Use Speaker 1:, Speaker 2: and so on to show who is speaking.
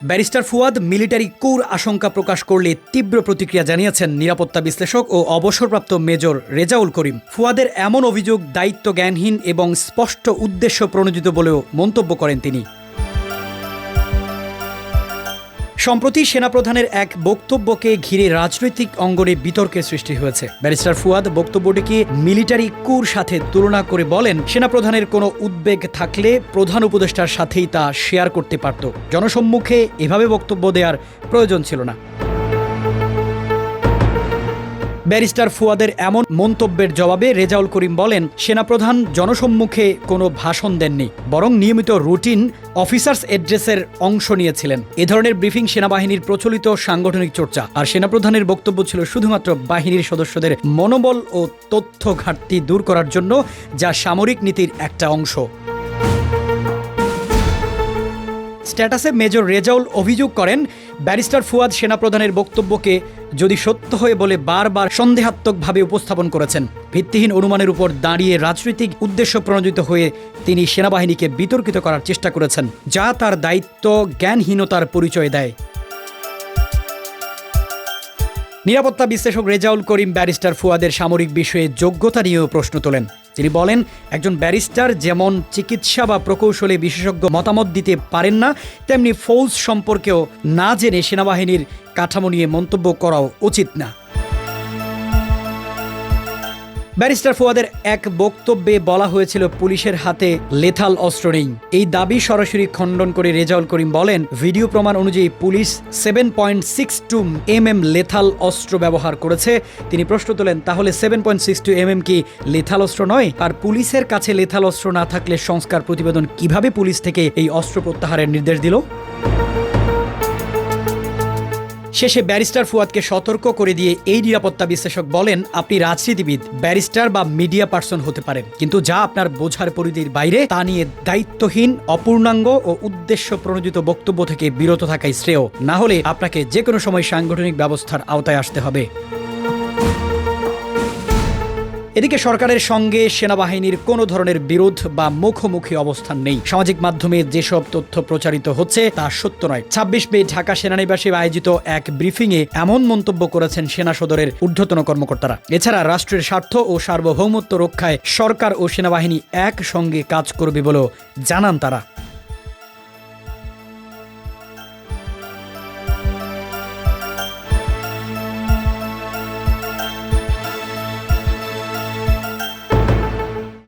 Speaker 1: Barrister Fuad military কুর আশঙ্কা প্রকাশ করলে তীব্র প্রতিক্রিয়া জানিয়েছেন নিরাপত্তা বিশ্লেষক ও অবসরপ্রাপ্ত মেজর রেজাউল করিম। ফুয়াদের এমন অভিযোগ দায়িত্ব জ্ঞানহীন এবং স্পষ্ট উদ্দেশ্য প্রণোদিত বলেও মন্তব্য করেন তিনি। সম্প্রতি সেনাপ্রধানের এক বক্তব্যকে ঘিরে রাজনৈতিক অঙ্গনে বিতর্কের সৃষ্টি হয়েছে। ব্যারিস্টার ফুয়াদ বক্তব্যটিকে মিলিটারি কুর সাথে তুলনা করে বলেন, সেনাপ্রধানের কোনো উদ্বেগ থাকলে প্রধান উপদেষ্টার সাথেই তা শেয়ার করতে পারত, জনসম্মুখে এভাবে বক্তব্য দেওয়ার প্রয়োজন ছিল না। ব্যারিস্টার ফুয়াদের এমন মন্তব্যের জবাবে রেজাউল করিম বলেন, সেনাপ্রধান জনসম্মুখে কোনো ভাষণ দেননি, বরং নিয়মিত রুটিন অফিসার্স অ্যাড্রেসের অংশ নিয়েছিলেন। এ ধরনের ব্রিফিং সেনাবাহিনীর প্রচলিত সাংগঠনিক চর্চা, আর সেনাপ্রধানের বক্তব্য ছিল শুধুমাত্র বাহিনীর সদস্যদের মনোবল ও তথ্য ঘাটতি দূর করার জন্য, যা সামরিক নীতির একটা অংশ। স্ট্যাটাসে মেজর রেজাউল অভিযোগ করেন, ব্যারিস্টার ফুয়াদ সেনাপ্রধানের বক্তব্যকে যদি সত্য হয়ে বলে বারবার সন্দেহাত্মকভাবে উপস্থাপন করেছেন। ভিত্তিহীন অনুমানের উপর দাঁড়িয়ে রাজনৈতিক উদ্দেশ্য প্রণোদিত হয়ে তিনি সেনাবাহিনীকে বিতর্কিত করার চেষ্টা করেছেন, যা তার দায়িত্ব জ্ঞানহীনতার পরিচয় দেয়। নিরাপত্তা বিশ্লেষক রেজাউল করিম ব্যারিস্টার ফুয়াদের সামরিক বিষয়ে যোগ্যতা নিয়েও প্রশ্ন তোলেন। তিনি বলেন, একজন ব্যারিস্টার যেমন চিকিৎসা বা প্রকৌশলে বিশেষজ্ঞ মতামত দিতে পারেন না, তেমনি ফৌজ সম্পর্কেও না জেনে সেনাবাহিনীর কাঠামো নিয়ে মন্তব্য করাও উচিত না। ব্যারিস্টার ফুয়াদের এক বক্তব্যে বলা হয়েছিল, পুলিশের হাতে লেথাল অস্ত্র নেই। এই দাবি সরাসরি খণ্ডন করে রেজাউল করিম বলেন, ভিডিও প্রমাণ অনুযায়ী পুলিশ 7.62 mm লেথাল অস্ত্র ব্যবহার করেছে। তিনি প্রশ্ন তোলেন, তাহলে 7.62 mm কি লেথাল অস্ত্র নয়? আর পুলিশের কাছে লেথাল অস্ত্র না থাকলে সংস্কার প্রতিবেদন কিভাবে পুলিশ থেকে এই অস্ত্র প্রত্যাহারের নির্দেশ দিল? শেষে ব্যারিস্টার ফুয়াদকে সতর্ক করে দিয়ে এই নিরাপত্তা বিশ্লেষক বলেন, আপনি রাজনীতিবিদ, ব্যারিস্টার বা মিডিয়া পার্সন হতে পারেন, কিন্তু যা আপনার বোঝার পরিধির বাইরে তা নিয়ে দায়িত্বহীন, অপূর্ণাঙ্গ ও উদ্দেশ্য প্রণোদিত বক্তব্য থেকে বিরত থাকাই শ্রেয়। না হলে আপনাকে যে কোনো সময় সাংগঠনিক ব্যবস্থার আওতায় আসতে হবে। এদিকে সরকারের সঙ্গে সেনাবাহিনীর কোনো ধরনের বিরোধ বা মুখোমুখি অবস্থান নেই। সামাজিক মাধ্যমে যেসব তথ্য প্রচারিত হচ্ছে তা সত্য নয়। 26 মে ঢাকা সেনানিবাসে আয়োজিত এক ব্রিফিংয়ে এমন মন্তব্য করেছেন সেনা সদরের ঊর্ধ্বতন কর্মকর্তারা। এছাড়া রাষ্ট্রের স্বার্থ ও সার্বভৌমত্ব রক্ষায় সরকার ও সেনাবাহিনী একসঙ্গে কাজ করবে বলেও জানান তারা।